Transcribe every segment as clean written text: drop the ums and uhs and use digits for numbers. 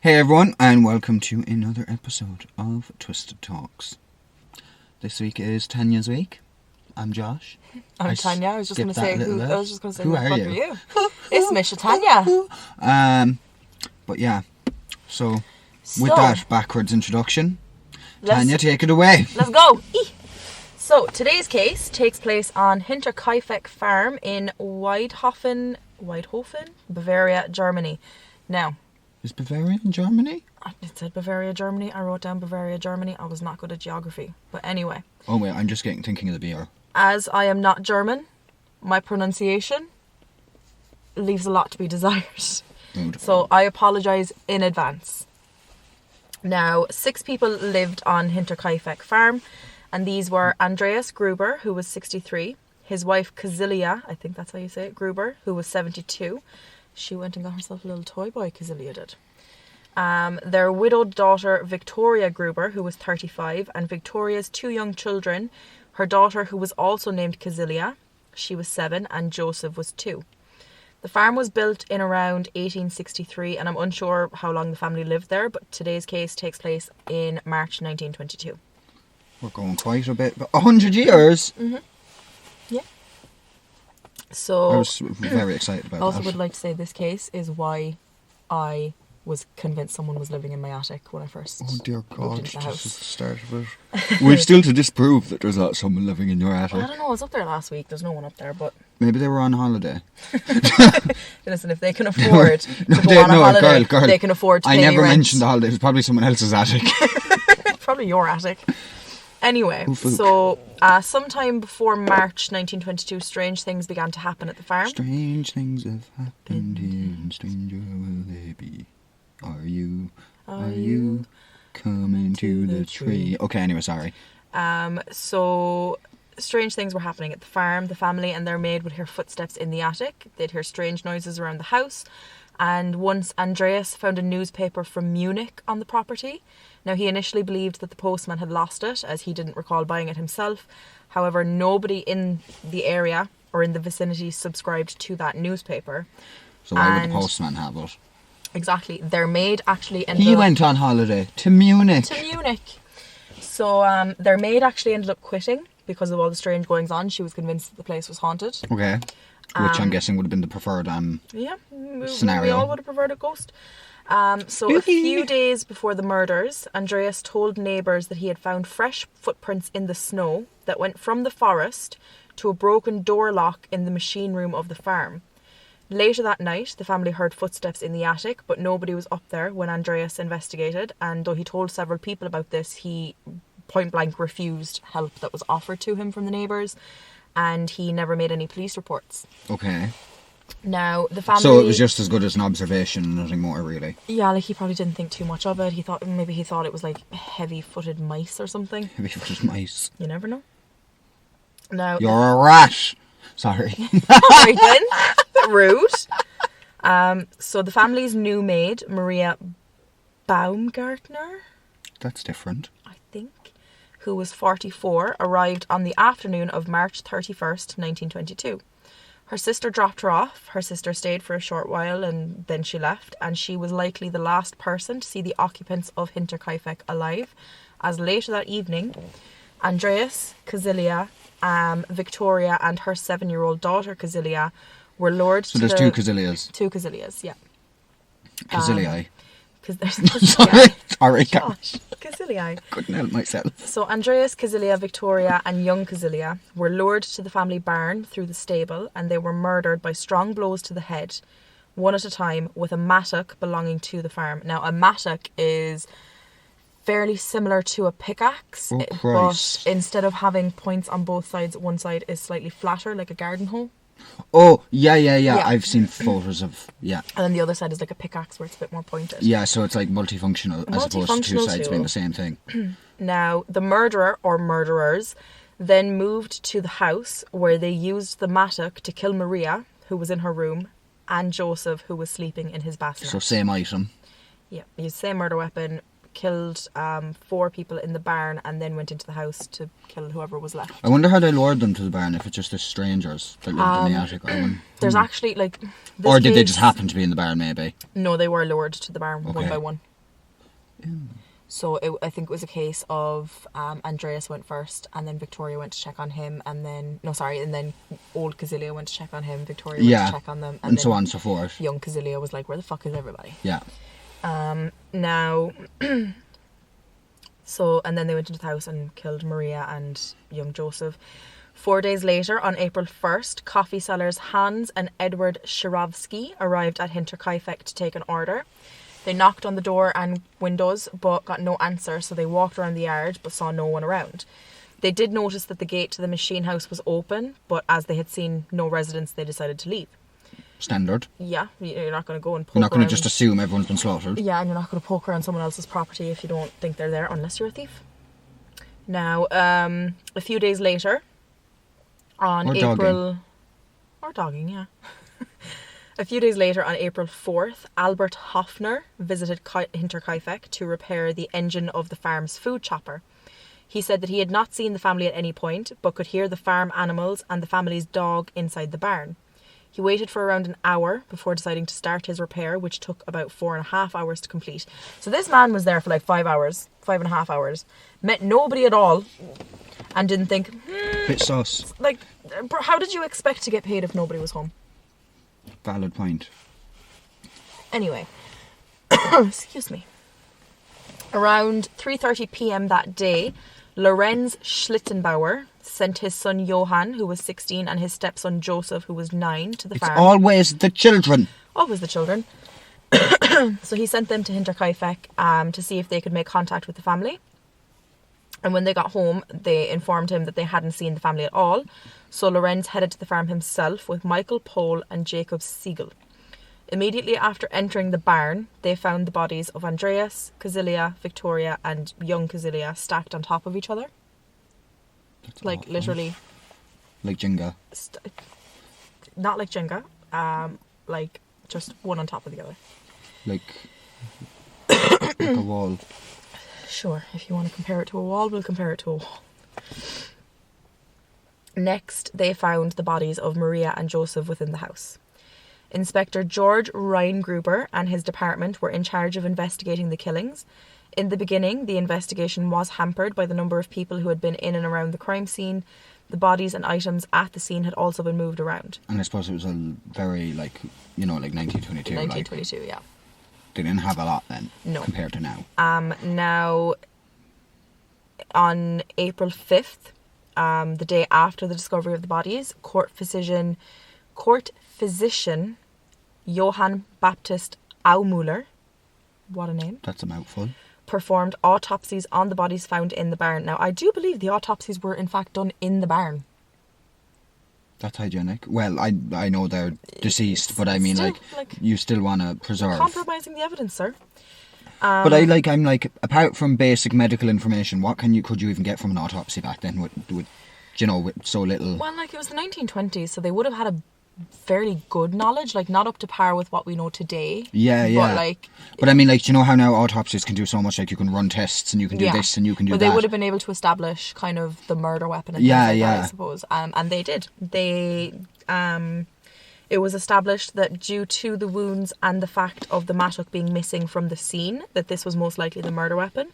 Hey everyone, and welcome to another episode of Twisted Talks. This week is Tanya's week. I'm Josh. I'm Tanya. I was just going to say, who are you? It's Misha Tanya. But yeah, so with that backwards introduction, Tanya, take it away. Let's go. So today's case takes place on Hinterkaifeck farm in Weidhofen, Bavaria, Germany. Now, is Bavaria in Germany? It said Bavaria, Germany. I wrote down Bavaria, Germany. I was not good at geography. But anyway. Oh wait, I'm just thinking of the beer. As I am not German, my pronunciation leaves a lot to be desired. So I apologise in advance. Now, 6 people lived on Hinterkaifeck farm, and these were Andreas Gruber, who was 63, his wife Cäzilia, I think that's how you say it, Gruber, who was 72. She went and got herself a little toy boy, Cäzilia did. Their widowed daughter Viktoria Gruber, who was 35, and Victoria's 2 young children, her daughter, who was also named Cäzilia, she was 7, and Josef was 2. The farm was built in around 1863, and I'm unsure how long the family lived there, but today's case takes place in March 1922. We're going quite a bit, but 100 years? Mm-hmm. Yeah. So I was very excited about that. I also would like to say this case is why I was convinced someone was living in my attic when I first Oh dear God, moved into the house. This is the start of it. We've still to disprove that there's not someone living in your attic. Well, I don't know, I was up there last week, there's no one up there, but... Maybe they were on holiday. Listen, if they can afford to go on a holiday, girl. they can afford to pay I me never rent. mentioned the holiday, it was probably someone else's attic. Probably your attic. Anyway, so sometime before March 1922, strange things began to happen at the farm. Strange things have happened here, and stranger will they be. Are you coming to the tree? Okay, anyway, sorry. So strange things were happening at the farm. The family and their maid would hear footsteps in the attic. They'd hear strange noises around the house. And once Andreas found a newspaper from Munich on the property. Now, he initially believed that the postman had lost it, as he didn't recall buying it himself. However, nobody in the area or in the vicinity subscribed to that newspaper. So why would the postman have it? Exactly. Their maid actually ended up... He went on holiday to Munich. So their maid actually ended up quitting because of all the strange goings on. She was convinced that the place was haunted. Okay. Which I'm guessing would have been the preferred scenario. We all would have preferred a ghost. So a few days before the murders, Andreas told neighbours that he had found fresh footprints in the snow that went from the forest to a broken door lock in the machine room of the farm. Later that night, the family heard footsteps in the attic, but nobody was up there when Andreas investigated, and though he told several people about this, he point blank refused help that was offered to him from the neighbours, and he never made any police reports. Okay. Now, the family... So it was just as good as an observation, nothing more, really? Yeah, like, he probably didn't think too much of it. He thought it was, like, heavy-footed mice or something. Heavy-footed mice. You never know. Now... You're a rat! Sorry. Alright then. Rude. So the family's new maid, Maria Baumgartner... That's different. I think. Who was 44, arrived on the afternoon of March 31st, 1922. Her sister dropped her off. Her sister stayed for a short while and then she left, and she was likely the last person to see the occupants of Hinterkaifeck alive, as later that evening, Andreas, Cäzilia, Victoria and her 7-year-old daughter Cäzilia were lured to... So there's 2 Cäzilias? 2 Cäzilias, yeah. Cäziliae. Because there's Sorry, Josh. Cäziliae. Couldn't help myself. So Andreas, Cäzilia, Victoria and young Cäzilia were lured to the family barn through the stable, and they were murdered by strong blows to the head, one at a time, with a mattock belonging to the farm. Now, a mattock is fairly similar to a pickaxe, but instead of having points on both sides, one side is slightly flatter, like a garden hoe. Oh, yeah. I've seen photos of, yeah. And then the other side is like a pickaxe where it's a bit more pointed. Yeah, so it's like multifunctional as opposed to 2 sides being the same thing. Now, the murderer or murderers then moved to the house where they used the mattock to kill Maria, who was in her room, and Josef, who was sleeping in his bassinet. So same item. Yeah, used same murder weapon, killed 4 people in the barn, and then went into the house to kill whoever was left. I wonder how they lured them to the barn, if it's just the strangers that lived in the attic. There's actually, like... Or did they just happen to be in the barn, maybe? No, they were lured to the barn one by one. So I think it was a case of Andreas went first, and then Victoria went to check on him, and then old Cäzilia went to check on him, Victoria went to check on them, and so on and so forth. Young Cäzilia was like, where the fuck is everybody? Yeah. Now, so, and then they went into the house and killed Maria and young Josef. 4 days later, on April 1st, coffee sellers Hans and Edward Shirovsky arrived at Hinterkaifeck to take an order. They knocked on the door and windows but got no answer, so they walked around the yard but saw no one around. They did notice that the gate to the machine house was open, but as they had seen no residents, they decided to leave. Standard. Yeah, you're not going to go and poke You're not going to around. just assume everyone's been slaughtered. Yeah, and you're not going to poke around someone else's property if you don't think they're there, unless you're a thief. Now, a few days later, on April... Or dogging, yeah. A few days later, on April 4th, Albert Hoffner visited Hinterkaifeck to repair the engine of the farm's food chopper. He said that he had not seen the family at any point, but could hear the farm animals and the family's dog inside the barn. He waited for around an hour before deciding to start his repair, which took about 4.5 hours to complete. So this man was there for like 5.5 hours, met nobody at all, and didn't think, Bit sus. like, how did you expect to get paid if nobody was home? Valid point. Anyway, excuse me. Around 3:30 p.m. that day, Lorenz Schlittenbauer sent his son Johann, who was 16, and his stepson Josef, who was 9, to the farm. It's always the children. Always the children. So he sent them to Hinterkaifeck to see if they could make contact with the family. And when they got home, they informed him that they hadn't seen the family at all. So Lorenz headed to the farm himself with Michael Pohl and Jacob Siegel. Immediately after entering the barn, they found the bodies of Andreas, Cäzilia, Victoria, and young Cäzilia stacked on top of each other. That's like awful. literally. Like Jenga. Not like Jenga. Like just one on top of the other. Like a wall. Sure, if you want to compare it to a wall, we'll compare it to a wall. Next, they found the bodies of Maria and Josef within the house. Inspector George Gruber and his department were in charge of investigating the killings. In the beginning, the investigation was hampered by the number of people who had been in and around the crime scene. The bodies and items at the scene had also been moved around. And I suppose it was a very, like 1922. 1922, yeah. They didn't have a lot then, No. compared to now. Now, on April 5th, the day after the discovery of the bodies, court physician Johann Baptist Aumüller, what a name, That's a mouthful. performed autopsies on the bodies found in the barn. Now, I do believe the autopsies were in fact done in the barn. That's hygienic. Well, I know they're deceased, but I mean, Still, you still want to preserve. Compromising the evidence, sir. But I'm like, apart from basic medical information, what could you even get from an autopsy back then with so little? Well, it was the 1920s, so they would have had a fairly good knowledge, not up to par with what we know today. Yeah. But I mean, you know how now autopsies can do so much, you can run tests and you can do this and you can do that. But they would have been able to establish kind of the murder weapon and things like that, I suppose. And they did. It was established that due to the wounds and the fact of the mattock being missing from the scene, that this was most likely the murder weapon.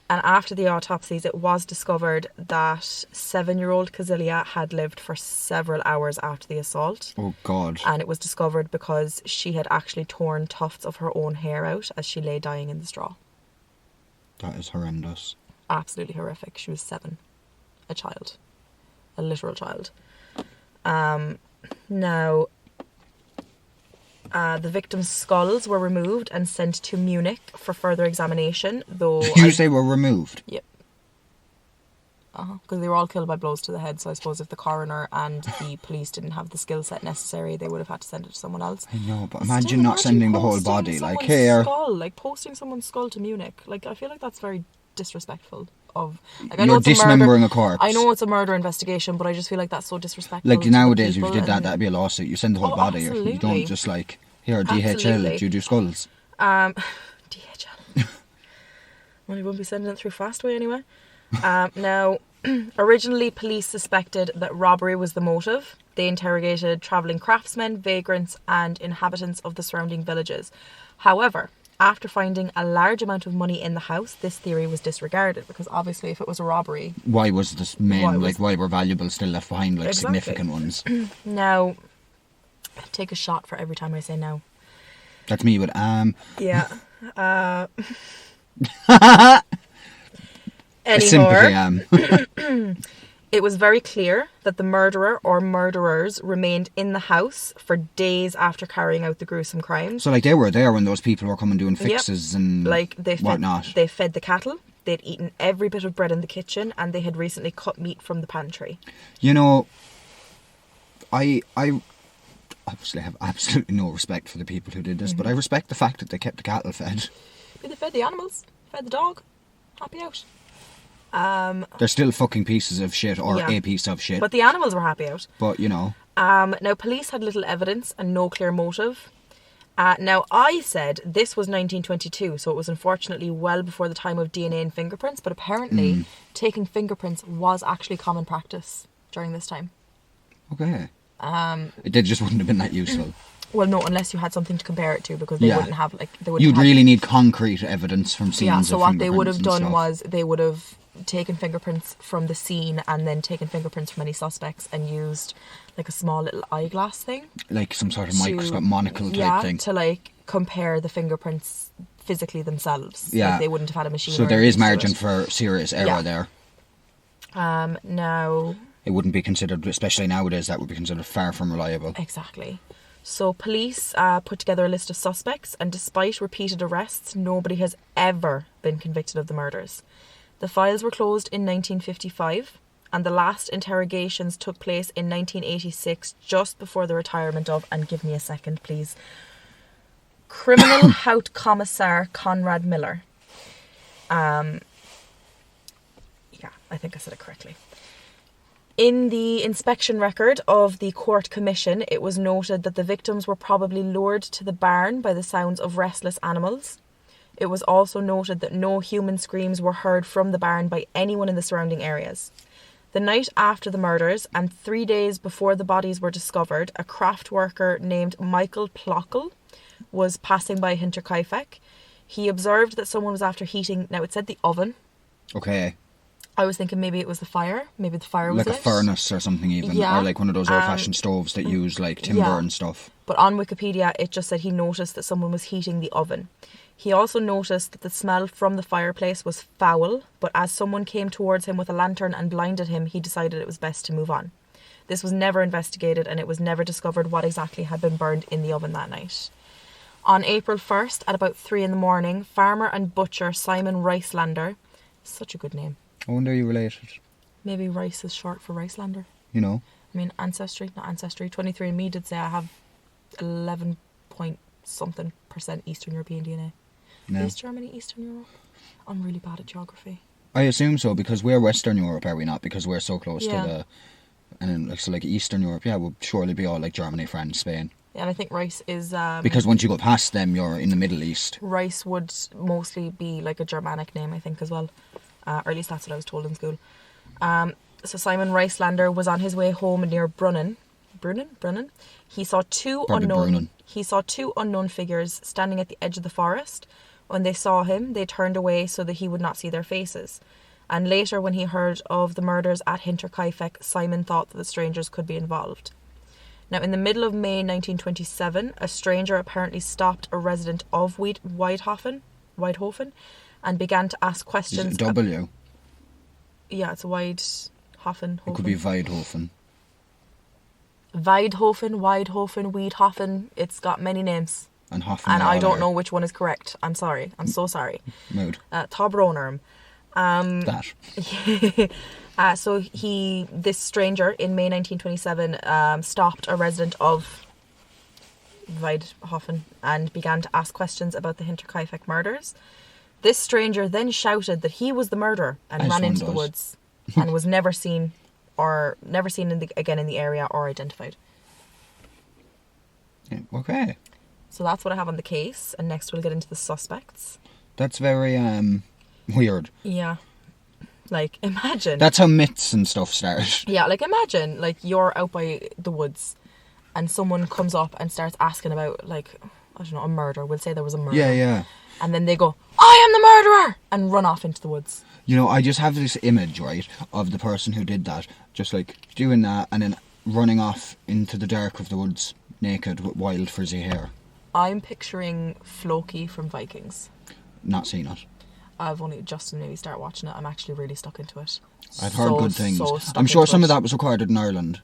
And after the autopsies, it was discovered that 7-year-old Cäzilia had lived for several hours after the assault. Oh, God. And it was discovered because she had actually torn tufts of her own hair out as she lay dying in the straw. That is horrendous. Absolutely horrific. She was 7. A child. A literal child. Now, the victims' skulls were removed and sent to Munich for further examination, though... You say were removed? Yep. Because they were all killed by blows to the head, so I suppose if the coroner and the police didn't have the skill set necessary, they would have had to send it to someone else. I know, but imagine not sending the whole body, here... posting someone's skull to Munich. I feel like that's very disrespectful. You're dismembering a corpse. I know it's a murder investigation, but I just feel like that's so disrespectful. Nowadays, if you did that'd be a lawsuit. You send the whole body. Absolutely. You don't just here, DHL, Absolutely. do you do skulls? DHL. Well, you won't be sending it through Fastway anyway. Now, originally police suspected that robbery was the motive. They interrogated travelling craftsmen, vagrants and inhabitants of the surrounding villages. However, After finding a large amount of money in the house, this theory was disregarded because obviously if it was a robbery... Why was this why were valuables still left behind, like Exactly. significant ones? Now, take a shot for every time I say now. That's me with Yeah. Sympathy It was very clear that the murderer or murderers remained in the house for days after carrying out the gruesome crimes. So like they were there when those people were coming doing fixes and like whatnot. They fed the cattle, they'd eaten every bit of bread in the kitchen, and they had recently cut meat from the pantry. You know, I obviously have absolutely no respect for the people who did this, but I respect the fact that they kept the cattle fed. They fed the animals, fed the dog, happy out. They're still fucking pieces of shit, or a piece of shit. But the animals were happy out. But, you know. Now, police had little evidence and no clear motive. Now, I said this was 1922, so it was unfortunately well before the time of DNA and fingerprints, but apparently taking fingerprints was actually common practice during this time. Okay. It just wouldn't have been that useful. Well, no, unless you had something to compare it to, because they wouldn't have, like... You'd really need concrete evidence from scenes of so what they would have done stuff. was they would have taken fingerprints from the scene and then taken fingerprints from any suspects and used like a small little eyeglass thing. Like some sort of microscope, monocle type thing. To like compare the fingerprints physically themselves. Yeah. Like they wouldn't have had a machine. So there is margin for serious error there. Now... It wouldn't be considered, especially nowadays, that would be considered far from reliable. Exactly. So police put together a list of suspects, and despite repeated arrests, nobody has ever been convicted of the murders. The files were closed in 1955, and the last interrogations took place in 1986, just before the retirement of, and give me a second please, Criminal Hauptkommissar Konrad Miller. Yeah, I think I said it correctly. In the inspection record of the court commission, it was noted that the victims were probably lured to the barn by the sounds of restless animals. It was also noted that no human screams were heard from the barn by anyone in the surrounding areas. The night after the murders, and 3 days before the bodies were discovered, a craft worker named Michael Plockel was passing by Hinterkaifeck. He observed that someone was after heating... Now, it said the oven. Okay. I was thinking maybe it was the fire. Maybe the fire was like a furnace or something even. Yeah. Or like one of those old-fashioned stoves that use like timber and stuff. But on Wikipedia, it just said he noticed that someone was heating the oven. He also noticed that the smell from the fireplace was foul, but as someone came towards him with a lantern and blinded him, he decided it was best to move on. This was never investigated, and it was never discovered what exactly had been burned in the oven that night. On April 1st, at about 3 a.m, farmer and butcher Simon Reiselander, such a good name. I wonder are you related? Maybe Rice is short for Reiselander. You know? I mean, ancestry, not ancestry. 23andMe did say I have 11 point something % Eastern European DNA. No. Is Germany Eastern Europe? I'm really bad at geography. I assume so, because we're Western Europe, are we not? Because we're so close to the... And then, so like Eastern Europe, would surely be all like Germany, France, Spain. Yeah, and I think Rice is... because once you go past them, you're in the Middle East. Rice would mostly be like a Germanic name, I think, as well. Or at least that's what I was told in school. So Simon Reiselander was on his way home near Brunnen. Brunnen? He saw two unknown figures standing at the edge of the forest. When they saw him, they turned away so that he would not see their faces. And later, when he heard of the murders at Hinterkaifeck, Simon thought that the strangers could be involved. Now, in the middle of May 1927, a stranger apparently stopped a resident of Weidhofen, and began to ask questions. Is it a W? Yeah, it's Weidhofen. It could be Weidhofen. Weidhofen. It's got many names. And Hoffen. And I don't know which one is correct. I'm sorry. I'm so sorry. Mood. Tobronerm. That. So this stranger in May 1927 stopped a resident of Weidhofen and began to ask questions about the Hinterkaifeck murders. This stranger then shouted that he was the murderer and ran into the woods and was never seen again in the area or identified. Yeah, okay. So that's what I have on the case, and next we'll get into the suspects. That's very weird. Yeah. Like, imagine. That's how myths and stuff start. Yeah, like imagine, like you're out by the woods and someone comes up and starts asking about, like, I I don't know, a murder. We'll say there was a murder. Yeah. And then they go, I am the murderer! And run off into the woods. You know, I just have this image, right, of the person who did that, just like doing that and then running off into the dark of the woods, naked with wild frizzy hair. I'm picturing Floki from Vikings. Not seen it. I've only just maybe started watching it. I'm actually really stuck into it. I've heard good things. So I'm sure some of that was recorded in Ireland.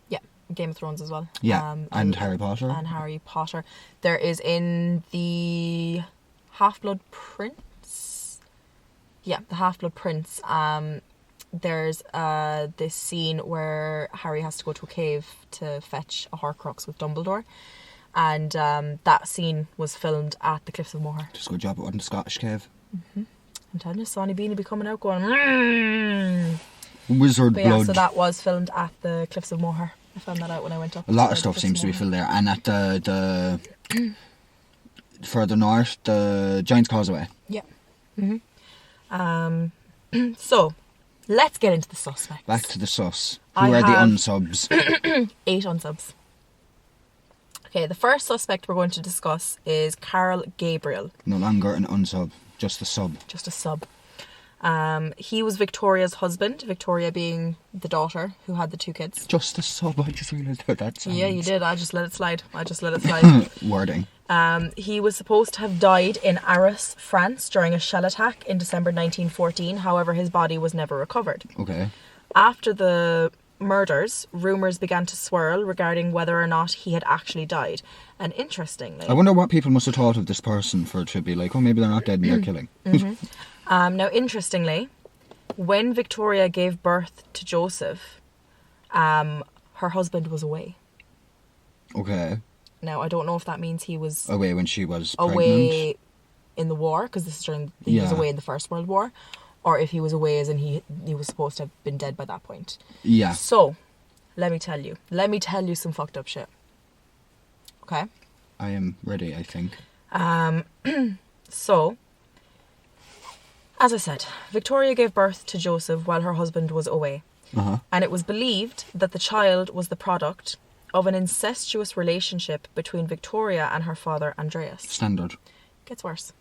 Yeah, Game of Thrones as well. Yeah, and Harry Potter. And Harry Potter. There is in the Half-Blood Prince. Yeah, the Half-Blood Prince. There's this scene where Harry has to go to a cave to fetch a Horcrux with Dumbledore. And that scene was filmed at the Cliffs of Moher. Just a good job it wasn't a Scottish cave. Mm-hmm. I'm telling you, Sonny Beanie be coming out going... Wizard but blood. yeah, so that was filmed at the Cliffs of Moher. I found that out when I went up. A lot of stuff seems to be filmed there. And at the further north, the Giant's Causeway. Yeah. Mm-hmm. So, let's get into the suspects. Back to the sus. Who are the unsubs? 8 unsubs. Okay, the first suspect we're going to discuss is Carl Gabriel. No longer an unsub, just a sub. Just a sub. He was Victoria's husband, Victoria being the daughter who had the 2 kids. Just a sub, I just realised how that sounds. Yeah, you did. I just let it slide. Wording. He was supposed to have died in Arras, France during a shell attack in December 1914. However, his body was never recovered. Okay. After the murders, rumours began to swirl regarding whether or not he had actually died. And interestingly... I wonder what people must have thought of this person for it to be like, oh, maybe they're not dead and they're killing. Mm-hmm. Now, interestingly, when Victoria gave birth to Joseph, her husband was away. Okay. Now, I don't know if that means he was... Away when she was away pregnant. In the war, because this is during... He was away in the First World War. Or if he was away as in he was supposed to have been dead by that point. Yeah. So, let me tell you some fucked up shit. Okay? I am ready, I think. So, as I said, Victoria gave birth to Joseph while her husband was away. Uh-huh. And it was believed that the child was the product of an incestuous relationship between Victoria and her father, Andreas. Standard. Gets worse.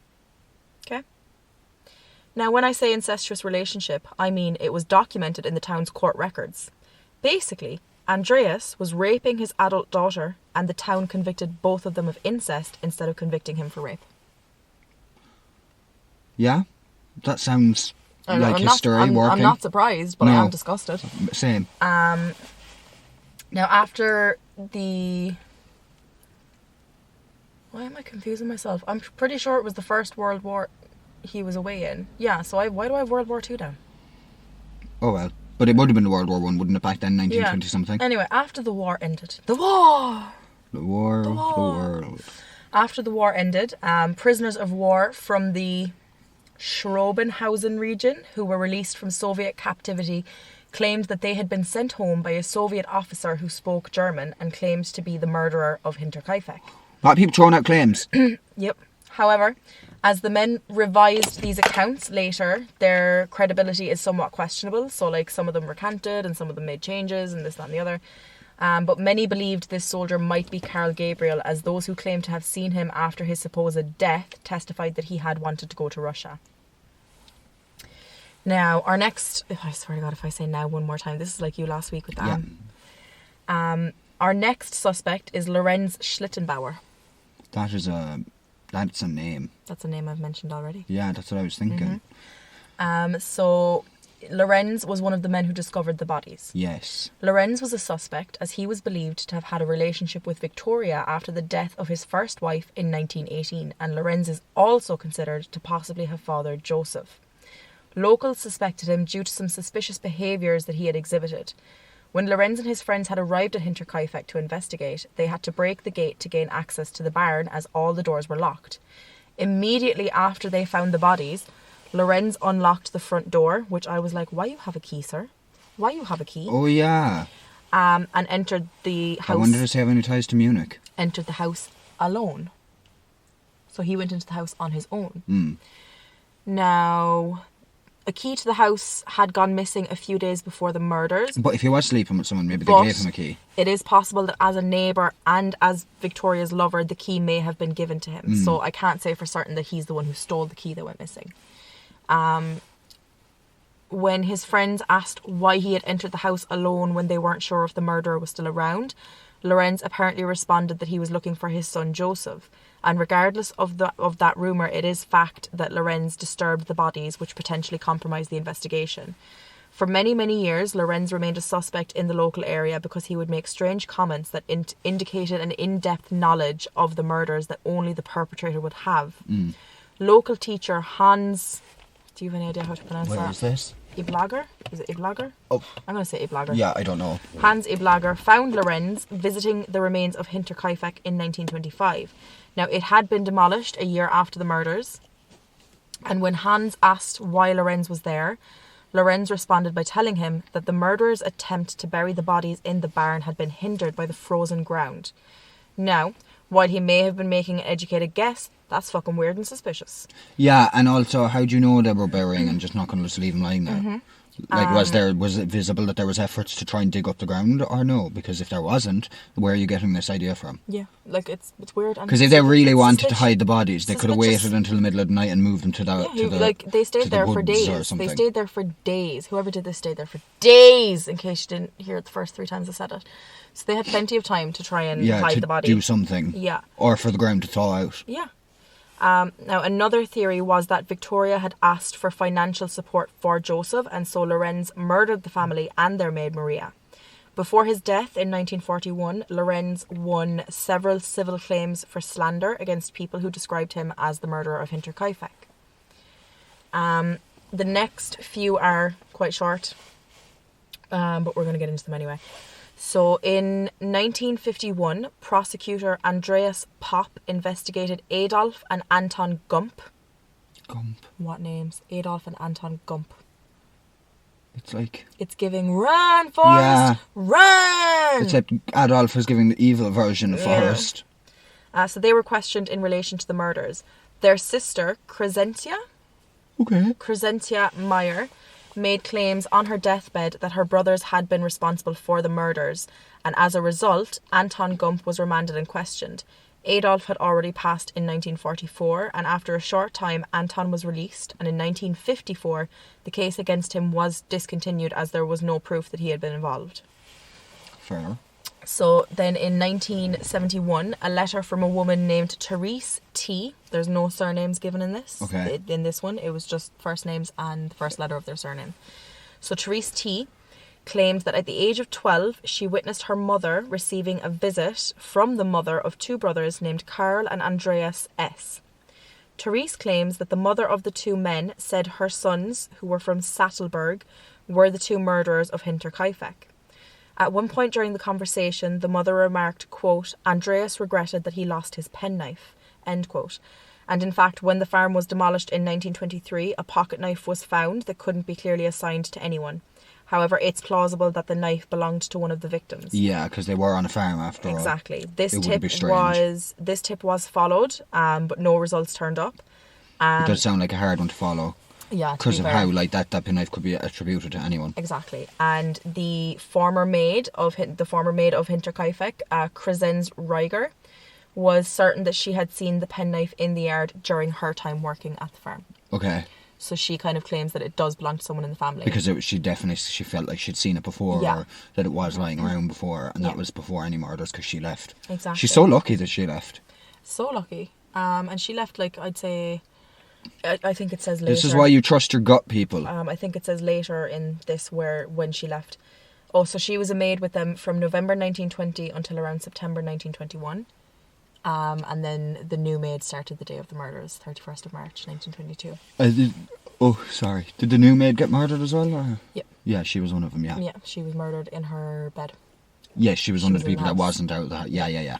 Okay? Now, when I say incestuous relationship, I mean it was documented in the town's court records. Basically, Andreas was raping his adult daughter, and the town convicted both of them of incest instead of convicting him for rape. Yeah? That sounds like history working. I'm not surprised, but I am disgusted. Same. Now, after the... Why am I confusing myself? I'm pretty sure it was the First World War he was away in. Yeah, so why do I have World War II down? Oh well. But it would have been World War One, wouldn't it, back then, 1920 something? Anyway, after the war ended... The war of the world. After the war ended, prisoners of war from the Schrobenhausen region, who were released from Soviet captivity, claimed that they had been sent home by a Soviet officer who spoke German and claimed to be the murderer of Hinterkaifeck. A lot of people throwing out claims. Yep. However, as the men revised these accounts later, their credibility is somewhat questionable. So, like, some of them recanted and some of them made changes and this, that and the other. But many believed this soldier might be Carl Gabriel, as those who claimed to have seen him after his supposed death testified that he had wanted to go to Russia. Now, our next... I swear to God, if I say now one more time, this is like you last week with Dan. Yeah. Our next suspect is Lorenz Schlittenbauer. That's a name. That's a name I've mentioned already. Yeah, that's what I was thinking. Mm-hmm. So, Lorenz was one of the men who discovered the bodies. Yes. Lorenz was a suspect, as he was believed to have had a relationship with Victoria after the death of his first wife in 1918, and Lorenz is also considered to possibly have fathered Joseph. Locals suspected him due to some suspicious behaviours that he had exhibited. When Lorenz and his friends had arrived at Hinterkaifeck to investigate, they had to break the gate to gain access to the barn as all the doors were locked. Immediately after they found the bodies, Lorenz unlocked the front door, which I was like, why you have a key, sir? Why you have a key? Oh, yeah. And entered the house. I wonder if they have any ties to Munich. Entered the house alone. So he went into the house on his own. Mm. Now, A key to the house had gone missing a few days before the murders. But if he was sleeping with someone, maybe they gave him a key. It is possible that as a neighbour and as Victoria's lover, the key may have been given to him. So I can't say for certain that he's the one who stole the key that went missing. When his friends asked why he had entered the house alone when they weren't sure if the murderer was still around, Lorenz apparently responded that he was looking for his son Joseph. And regardless of that rumour, it is fact that Lorenz disturbed the bodies, which potentially compromised the investigation. For many, many years, Lorenz remained a suspect in the local area because he would make strange comments that indicated an in-depth knowledge of the murders that only the perpetrator would have. Local teacher Hans... Do you have any idea how to pronounce that? Where is this? Iblager? Is it Iblager? Oh. I'm going to say Iblager. Yeah, I don't know. Hans Iblager found Lorenz visiting the remains of Hinterkaifeck in 1925. Now, it had been demolished a year after the murders. And when Hans asked why Lorenz was there, Lorenz responded by telling him that the murderers' attempt to bury the bodies in the barn had been hindered by the frozen ground. Now, while he may have been making an educated guess, that's fucking weird and suspicious. Yeah, and also, how do you know they were burying and just not going to just leave him lying there? Like, was it visible that there was efforts to try and dig up the ground, or no? Because if there wasn't, where are you getting this idea from? Yeah, like, it's weird. Because if they really wanted to hide the bodies, they could have waited until the middle of the night and moved them to the they stayed there for days. They stayed there for days. Whoever did this stayed there for days, in case you didn't hear it the first 3 times I said it. So they had plenty of time to try and hide the body. Do something. Yeah. Or for the ground to thaw out. Yeah. Now, another theory was that Victoria had asked for financial support for Joseph, and so Lorenz murdered the family and their maid Maria. Before his death in 1941, Lorenz won several civil claims for slander against people who described him as the murderer of Hinterkaifeck. The next few are quite short, but we're going to get into them anyway. So in 1951, prosecutor Andreas Popp investigated Adolf and Anton Gump. Gump. What names? Adolf and Anton Gump. It's like... It's giving run, Forrest, run! It's like Adolf is giving the evil version of Forrest. So they were questioned in relation to the murders. Their sister, Crescentia Meyer, made claims on her deathbed that her brothers had been responsible for the murders, and as a result, Anton Gump was remanded and questioned. Adolf had already passed in 1944, and after a short time, Anton was released, and in 1954, the case against him was discontinued as there was no proof that he had been involved. Fair. So then in 1971, a letter from a woman named Therese T. There's no surnames given in this. Okay. In this one, it was just first names and the first letter of their surname. So Therese T. claimed that at the age of 12, she witnessed her mother receiving a visit from the mother of 2 brothers named Karl and Andreas S. Therese claims that the mother of the 2 men said her sons, who were from Sattelberg, were the 2 murderers of Hinterkaifeck. At one point during the conversation, the mother remarked, quote, Andreas regretted that he lost his penknife, end quote. And in fact, when the farm was demolished in 1923, a pocket knife was found that couldn't be clearly assigned to anyone. However, it's plausible that the knife belonged to one of the victims. Yeah, because they were on a farm after all. Exactly. This tip was followed, but no results turned up. It does sound like a hard one to follow. Yeah, because of how like that penknife could be attributed to anyone. Exactly. And the former maid of Hinterkaifeck, Crescenz Reiger, was certain that she had seen the penknife in the yard during her time working at the farm. Okay. So she kind of claims that it does belong to someone in the family. Because she felt like she'd seen it before, or that it was lying around before, and that was before any murders, because she left. Exactly. She's so lucky that she left. So lucky. And she left, like, I'd say... I think it says later. This is why you trust your gut, people. I think it says later in this when she left. Oh, so she was a maid with them from November 1920 until around September 1921. And then the new maid started the day of the murders, 31st of March 1922. Sorry. Did the new maid get murdered as well? Or? Yeah. Yeah, she was one of them, yeah. Yeah, she was murdered in her bed. Yes, she was one of the people that wasn't out of the house. Yeah.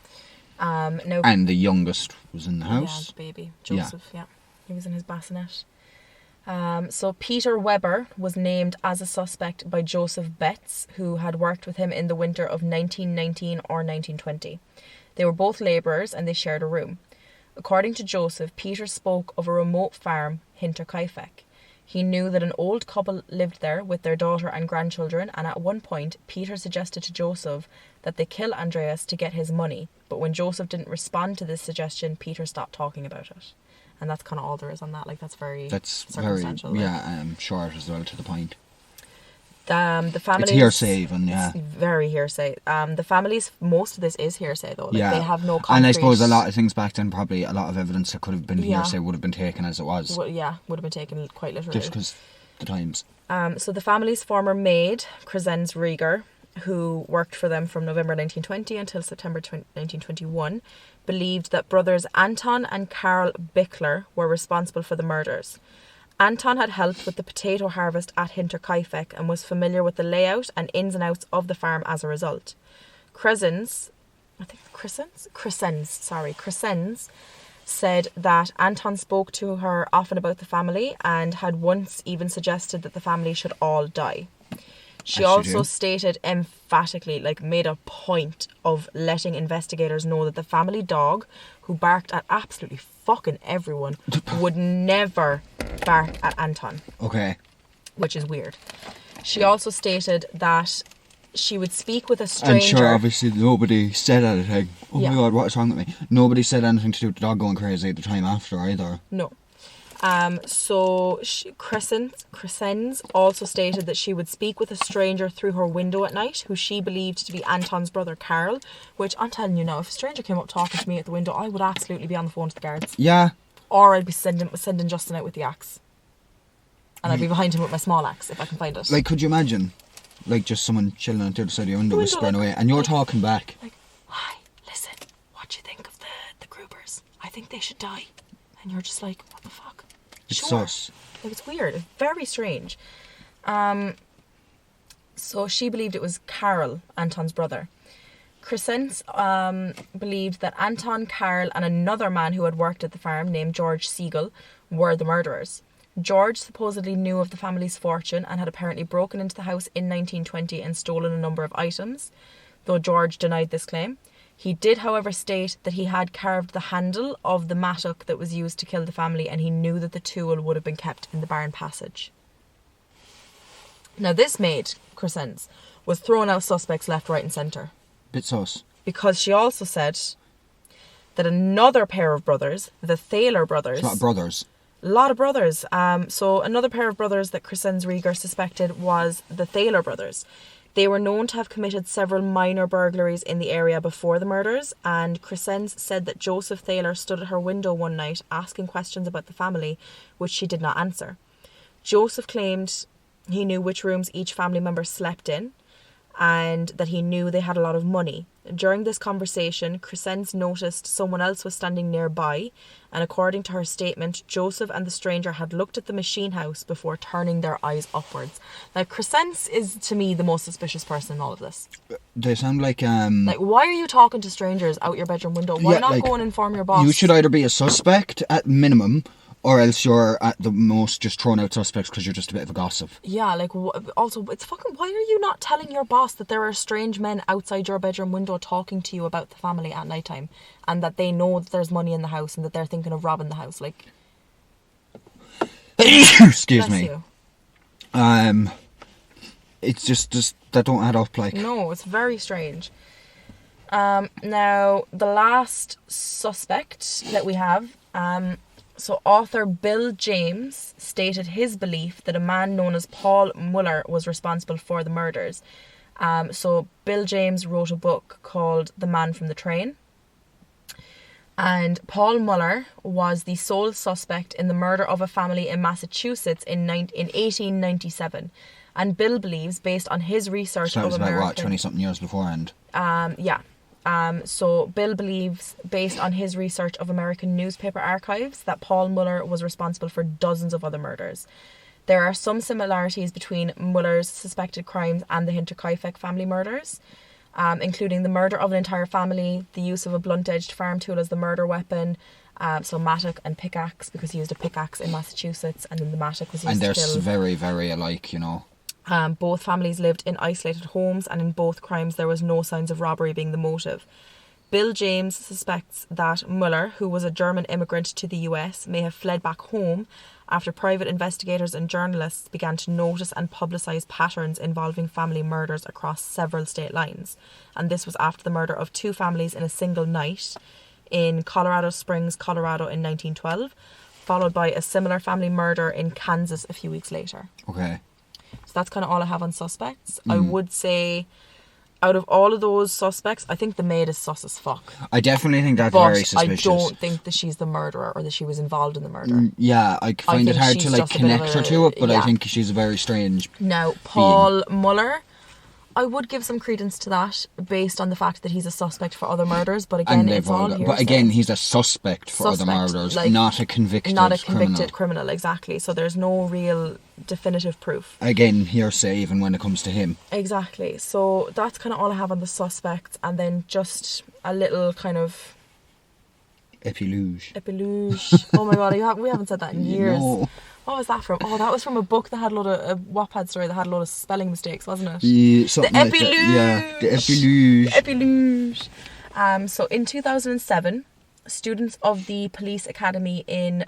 And the youngest was in the house. Yeah, the baby, Joseph, yeah. He was in his bassinet. So Peter Weber was named as a suspect by Joseph Betts, who had worked with him in the winter of 1919 or 1920. They were both labourers and they shared a room. According to Joseph, Peter spoke of a remote farm, Hinterkaifeck. He knew that an old couple lived there with their daughter and grandchildren, and at one point, Peter suggested to Joseph that they kill Andreas to get his money. But when Joseph didn't respond to this suggestion, Peter stopped talking about it. And that's kind of all there is on that. Like, that's very circumstantial. Short as well, to the point. The family. It's hearsay even, yeah. It's very hearsay. The families, most of this is hearsay though. Like, they have no concrete. And I suppose a lot of things back then, probably a lot of evidence that could have been hearsay would have been taken as it was. Well, would have been taken quite literally. Just because the times. So the family's former maid, Cäzilia Gruber, who worked for them from November 1920 until September 1921, believed that brothers Anton and Karl Bickler were responsible for the murders. Anton had helped with the potato harvest at Hinterkaifeck and was familiar with the layout and ins and outs of the farm as a result. Crescens said that Anton spoke to her often about the family and had once even suggested that the family should all die. She also stated emphatically, like made a point of letting investigators know that the family dog, who barked at absolutely fucking everyone, would never bark at Anton. Okay. Which is weird. She also stated that she would speak with a stranger. And sure, obviously nobody said anything. Oh my god, what is wrong with me? Nobody said anything to do with the dog going crazy at the time after either. No. So Crescens also stated that she would speak with a stranger through her window at night, who she believed to be Anton's brother Karl, which I'm telling you now, if a stranger came up talking to me at the window, I would absolutely be on the phone to the guards. Yeah. Or I'd be sending Justin out with the axe. And I'd be behind him with my small axe if I can find it. Like, could you imagine? Like, just someone chilling on the other side of your window whispering away, and you're talking back. Like, hi, listen, what do you think of the Grubers? I think they should die. And you're just like, what the fuck? It's sus. Like, it's weird. It's very strange. So she believed it was Karl, Anton's brother. Crescens believed that Anton, Karl, and another man who had worked at the farm named George Siegel were the murderers. George supposedly knew of the family's fortune and had apparently broken into the house in 1920 and stolen a number of items, though George denied this claim. He did, however, state that he had carved the handle of the mattock that was used to kill the family, and he knew that the tool would have been kept in the barn passage. Now, this maid, Crescens, was throwing out suspects left, right and centre. Bit sus. Because she also said that another pair of brothers, the Thaler brothers... It's a lot of brothers. A lot of brothers. So another pair of brothers that Crescens Rieger suspected was the Thaler brothers. They were known to have committed several minor burglaries in the area before the murders, and Crescens said that Josef Thaler stood at her window one night asking questions about the family, which she did not answer. Joseph claimed he knew which rooms each family member slept in, and that he knew they had a lot of money. During this conversation, Crescens noticed someone else was standing nearby, and according to her statement, Joseph and the stranger had looked at the machine house before turning their eyes upwards. Now, Crescens is, to me, the most suspicious person in all of this. They sound like... Like, why are you talking to strangers out your bedroom window? Why not go and inform your boss? You should either be a suspect, at minimum, or else you're at the most just throwing out suspects because you're just a bit of a gossip. Yeah, like, also, it's fucking... Why are you not telling your boss that there are strange men outside your bedroom window talking to you about the family at night time, and that they know that there's money in the house and that they're thinking of robbing the house? Like... Excuse me. It's just that don't add up, like... No, it's very strange. Now, the last suspect that we have... So author Bill James stated his belief that a man known as Paul Muller was responsible for the murders. So Bill James wrote a book called The Man from the Train. And Paul Muller was the sole suspect in the murder of a family in Massachusetts in 1897. And Bill believes, based on his research so of American... So that was about, 20-something years beforehand? Yeah. So Bill believes, based on his research of American newspaper archives, that Paul Muller was responsible for dozens of other murders. There are some similarities between Muller's suspected crimes and the Hinterkaifeck family murders, including the murder of an entire family, the use of a blunt-edged farm tool as the murder weapon, so mattock and pickaxe, because he used a pickaxe in Massachusetts, and then the mattock was used to kill. And they're very, very alike, you know. Both families lived in isolated homes, and in both crimes there was no signs of robbery being the motive. Bill James suspects that Muller, who was a German immigrant to the US, may have fled back home after private investigators and journalists began to notice and publicise patterns involving family murders across several state lines. And this was after the murder of 2 families in a single night in Colorado Springs, Colorado in 1912, followed by a similar family murder in Kansas a few weeks later. Okay. So that's kind of all I have on suspects. I would say, out of all of those suspects, I think the maid is sus as fuck. I definitely think that's But very suspicious. I don't think that she's the murderer or that she was involved in the murder. Yeah, I find it think hard to she's like just a bit of connect her a- to it, but I yeah. think she's a very strange. Now, Paul Muller, I would give some credence to that based on the fact that he's a suspect for other murders, but again, it's all hearsay. But again, he's a suspect for other murders, like, not a convicted criminal, exactly. So there's no real definitive proof. Again, hearsay even when it comes to him. Exactly. So that's kind of all I have on the suspects, and then just a little kind of Epilogue. Oh my god, we haven't said that in years. No. What was that from? Oh, that was from a book that had a lot of a Wattpad story that had a lot of spelling mistakes, wasn't it? Yeah, something The like that. epilogue. Yeah, the epilogue. Epilogue. So in 2007, students of the police academy in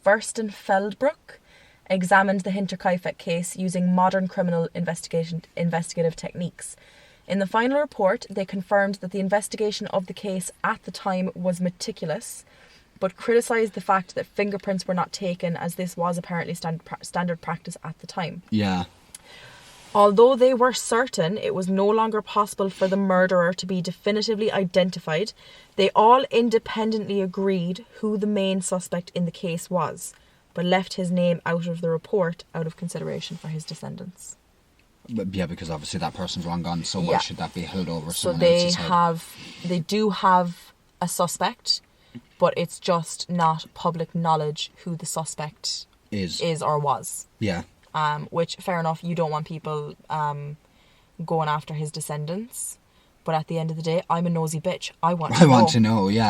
Furstenfeldbruck examined the Hinterkaifeck case using modern criminal investigative techniques. In the final report, they confirmed that the investigation of the case at the time was meticulous, but criticised the fact that fingerprints were not taken, as this was apparently standard practice at the time. Yeah. Although they were certain it was no longer possible for the murderer to be definitively identified, they all independently agreed who the main suspect in the case was, but left his name out of the report out of consideration for his descendants. But yeah, because obviously that person's long gone, so why should that be held over So someone else's head? they do have a suspect, but it's just not public knowledge who the suspect is or was. Yeah. Which, fair enough, you don't want people going after his descendants. But at the end of the day, I'm a nosy bitch. I want to know, you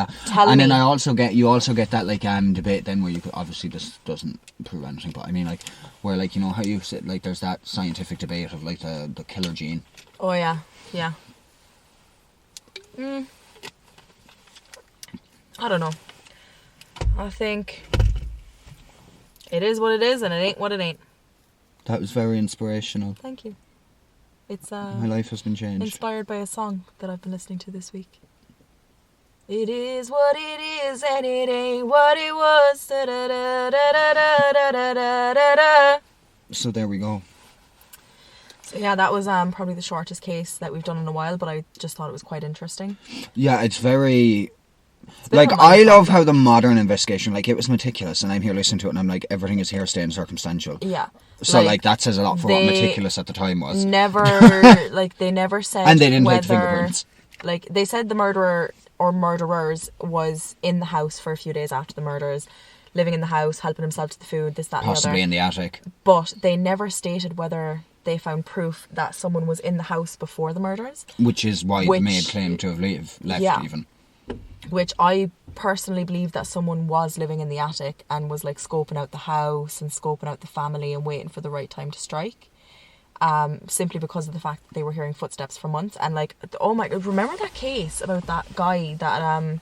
Then you also get that like debate then where you could, obviously this doesn't prove anything, but I mean like where like, you know how you sit, like there's that scientific debate of like the killer gene. Oh yeah. I don't know. I think it is what it is and it ain't what it ain't. That was very inspirational. Thank you. It's my life has been changed. Inspired by a song that I've been listening to this week. It is what it is and it ain't what it was. Da, da, da, da, da, da, da, da, da, da. So there we go. So yeah, that was probably the shortest case that we've done in a while, but I just thought it was quite interesting. Yeah, it's very... Like, I love how the modern investigation, like, it was meticulous, and I'm here listening to it, and I'm like, everything is hearsay and circumstantial. Yeah. So, like that says a lot for what meticulous at the time was. They never said and they didn't whether, take fingerprints. Like, they said the murderer or murderers was in the house for a few days after the murders, living in the house, helping himself to the food, this, that, and the other. Possibly in the attic. But they never stated whether they found proof that someone was in the house before the murders. Which is why the maid claimed to have left even. Which I personally believe that someone was living in the attic and was like scoping out the house and scoping out the family and waiting for the right time to strike. Simply because of the fact that they were hearing footsteps for months. And like, oh my God, remember that case about that guy that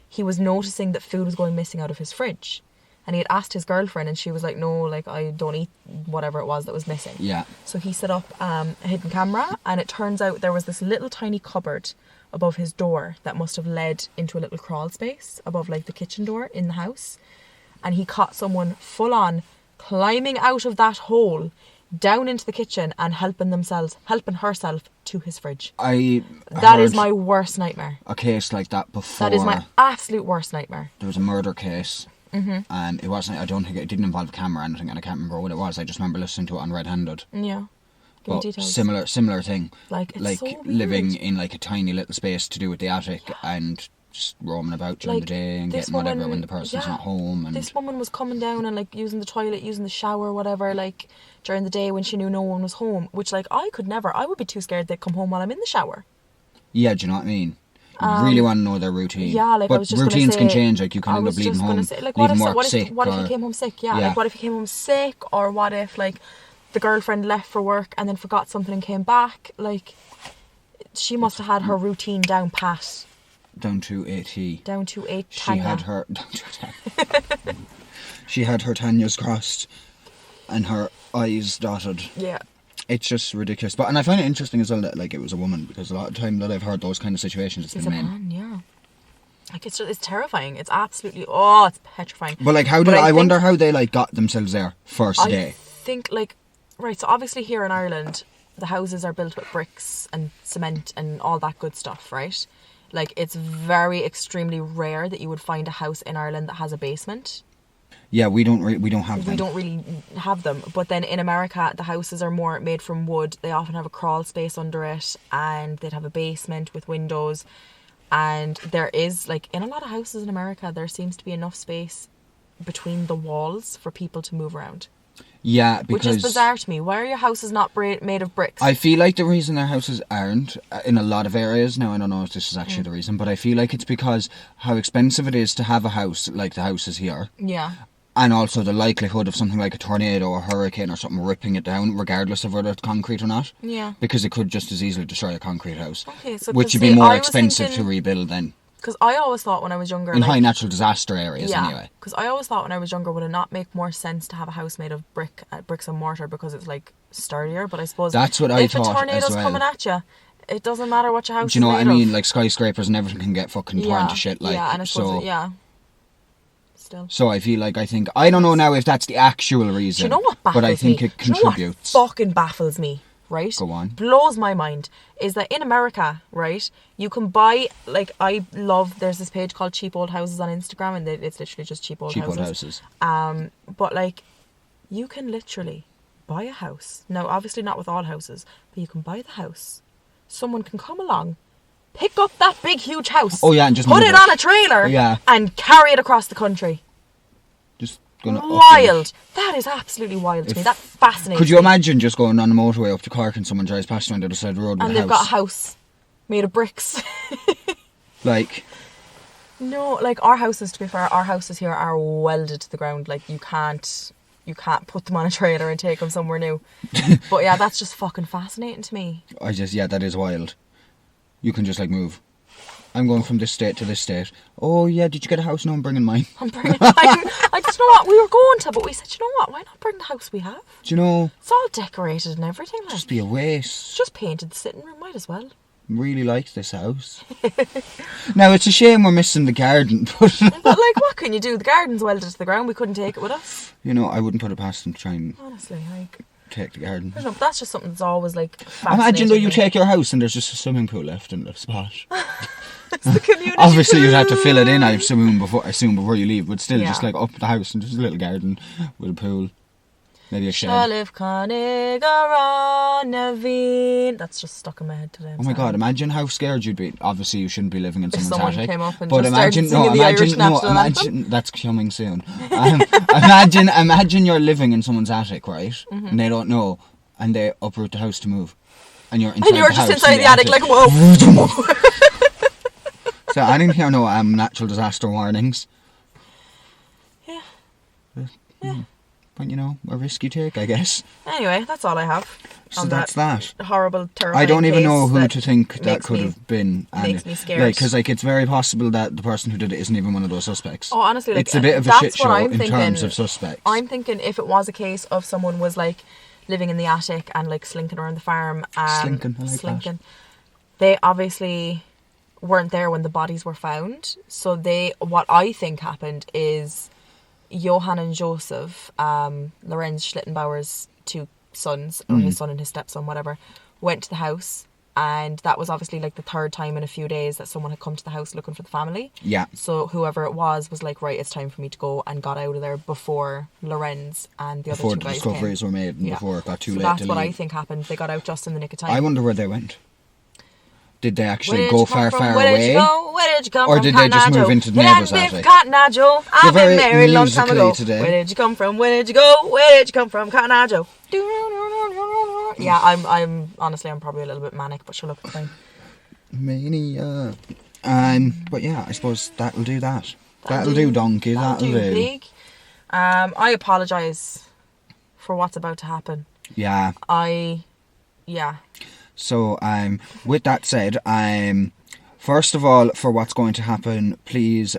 he was noticing that food was going missing out of his fridge? And he had asked his girlfriend and she was like, no, like I don't eat whatever it was that was missing. Yeah. So he set up a hidden camera, and it turns out there was this little tiny cupboard above his door that must have led into a little crawl space above like the kitchen door in the house. And he caught someone full on climbing out of that hole down into the kitchen and helping herself to his fridge. That is my worst nightmare. A case like that before. That is my absolute worst nightmare. There was a murder case. And it wasn't, I don't think it didn't involve a camera or anything, and I can't remember what it was. I just remember listening to it on Red Handed. Yeah. Give me details. Similar thing. Like, it's so weird. Living in like a tiny little space to do with the attic and just roaming about during the day and getting whatever when the person's not home. And this woman was coming down and like using the toilet, using the shower, whatever, like during the day when she knew no one was home, which like I would be too scared they'd come home while I'm in the shower. Yeah, do you know what I mean? You really want to know their routine. Yeah, like, but I was just routines gonna say, can change. Like, you can end up leaving home, leaving work sick. What if he came home sick? Yeah, like what if he came home sick, or what if like the girlfriend left for work and then forgot something and came back? Like, she must have had her routine down pat. Down to a T. Down to a She had her... Down to a She had her Tanya's crossed and her I's dotted. Yeah. It's just ridiculous. And I find it interesting as well that like it was a woman, because a lot of time that I've heard those kind of situations, it's been men. Man, yeah. Like it's terrifying. It's absolutely it's petrifying. But like I wonder how they like got themselves there first day. I think like right, so obviously here in Ireland the houses are built with bricks and cement and all that good stuff, right? Like it's very extremely rare that you would find a house in Ireland that has a basement. Yeah, we don't have them. We don't really have them. But then in America, the houses are more made from wood. They often have a crawl space under it, and they'd have a basement with windows. And there is, like, in a lot of houses in America, there seems to be enough space between the walls for people to move around. Yeah, because... Which is bizarre to me. Why are your houses not made of bricks? I feel like the reason their houses aren't, in a lot of areas, now I don't know if this is actually the reason, but I feel like it's because how expensive it is to have a house like the houses here. Yeah. And also the likelihood of something like a tornado or a hurricane or something ripping it down, regardless of whether it's concrete or not. Yeah. Because it could just as easily destroy a concrete house. Okay, so which would be more expensive to rebuild then. Because I always thought when I was younger... In high natural disaster areas, anyway. Because I always thought when I was younger, would it not make more sense to have a house made of bricks and mortar because it's, like, sturdier? But I suppose... That's what I thought as well. If a tornado's coming at you, it doesn't matter what your house is. Do you know what I mean? Of. Like, skyscrapers and everything can get fucking torn to shit, like... Yeah, and I suppose... Still. So I feel like I don't know now if that's the actual reason. Do you know what baffles me? But I think it contributes. Do you know what fucking baffles me, right? Go on. Blows my mind. Is that in America, right, you can buy, like, there's this page called Cheap Old Houses on Instagram, and it's literally just cheap old houses. But, like, you can literally buy a house. Now, obviously not with all houses, but you can buy the house. Someone can come along, pick up that big, huge house. Oh, yeah, and just put it on a trailer. Yeah. And carry it across the country. Just gonna wild. That is absolutely wild to me. That fascinates me. Could you imagine just going on the motorway up to Cork and someone drives past you on the other side of the road with a house? And they've got a house made of bricks. Like... No, like our houses, to be fair, our houses here are welded to the ground. Like you can't put them on a trailer and take them somewhere new. But yeah, that's just fucking fascinating to me. That is wild. You can just like move. I'm going from this state to this state. Oh yeah, did you get a house? No, I'm bringing mine. I'm bringing mine. Like, you know what? We were going to, but we said, you know what? Why not bring the house we have? Do you know? It's all decorated and everything. Like. Just be a waste. Just painted the sitting room. Might as well. Really like this house. Now it's a shame we're missing the garden, but like, what can you do? The garden's welded to the ground. We couldn't take it with us. You know, I wouldn't put it past them to try and honestly, like take the garden. I don't know, but that's just something that's always like fascinating. Imagine though you take your house and there's just a swimming pool left in the spot. It's the community. Obviously, you'd have to fill it in, I assume, before you leave. But still, just like up the house and just a little garden with a pool, maybe a shed. That's just stuck in my head today. Oh my god! Imagine how scared you'd be. Obviously, you shouldn't be living in someone's attic. Came up and but just imagine that's coming soon. Imagine you're living in someone's attic, right? Mm-hmm. And they don't know, and they uproot the house to move, and you're inside the house inside the attic, like whoa. So I didn't hear no natural disaster warnings. Yeah. But you know, a risk you take, I guess. Anyway, that's all I have. So that's that. Horrible, terrifying. I don't even know who to think that could have been. Makes me scared. Like, because it's very possible that the person who did it isn't even one of those suspects. Oh, honestly, it's a bit of a shit show in terms of suspects. I'm thinking if it was a case of someone was like living in the attic and like slinking around the farm, slinking. They obviously weren't there when the bodies were found. So what I think happened is Johann and Josef, Lorenz Schlittenbauer's two sons, or his son and his stepson, whatever, went to the house, and that was obviously like the third time in a few days that someone had come to the house looking for the family. Yeah. So whoever it was like, right, it's time for me to go, and got out of there before Lorenz and the other two guys came. Before the discoveries were made and before it got too late. That's what I think happened. They got out just in the nick of time. I wonder where they went. Did they actually go far away? Where did you go? Where did you come from? Or did they just move into the neighbour's attic? Cotton Eye Joe. I've been married a long time ago. Today. Where did you come from? Where did you go? Where did you come from? Cotton Eye Joe. Yeah, I'm honestly, I'm probably a little bit manic, but she'll look fine. Mania. But yeah, I suppose that'll do that. That'll do, donkey. That'll do. Big. I apologise for what's about to happen. Yeah. So, with that said, first of all, for what's going to happen, please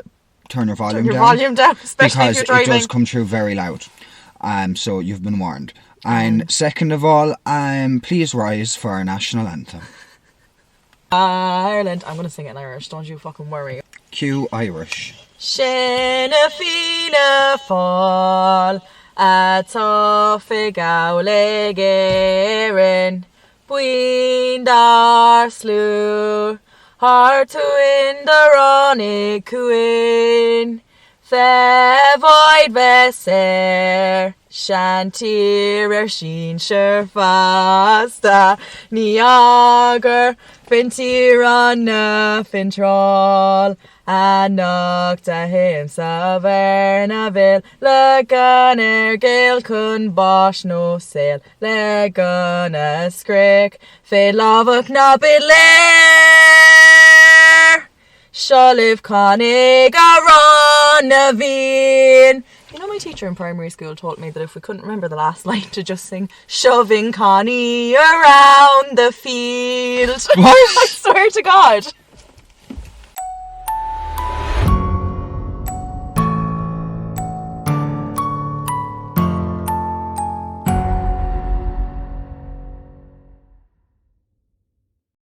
turn your volume Your down. volume down, especially because if you're driving. it does come through very loud. So you've been warned. And second of all, please rise for our national anthem. Ireland. I'm going to sing it in Irish, don't you fucking worry. Cue Irish. Shinna Fina Fall Atá Figála Géireann Buin dar Slú Hartu in the Ronnie Cuin Fevoid Veser Shantir Sheen Sherfasta Niagar Fintirana Fintrol Anocht a him Savernaville Le gunner Gael kun bosh no sail Le gunner skrick Fe lovach na bidler Shaliv Conig Aronavin. You know, my teacher in primary school taught me that if we couldn't remember the last line to just sing shoving Connie around the field. What? I swear to God.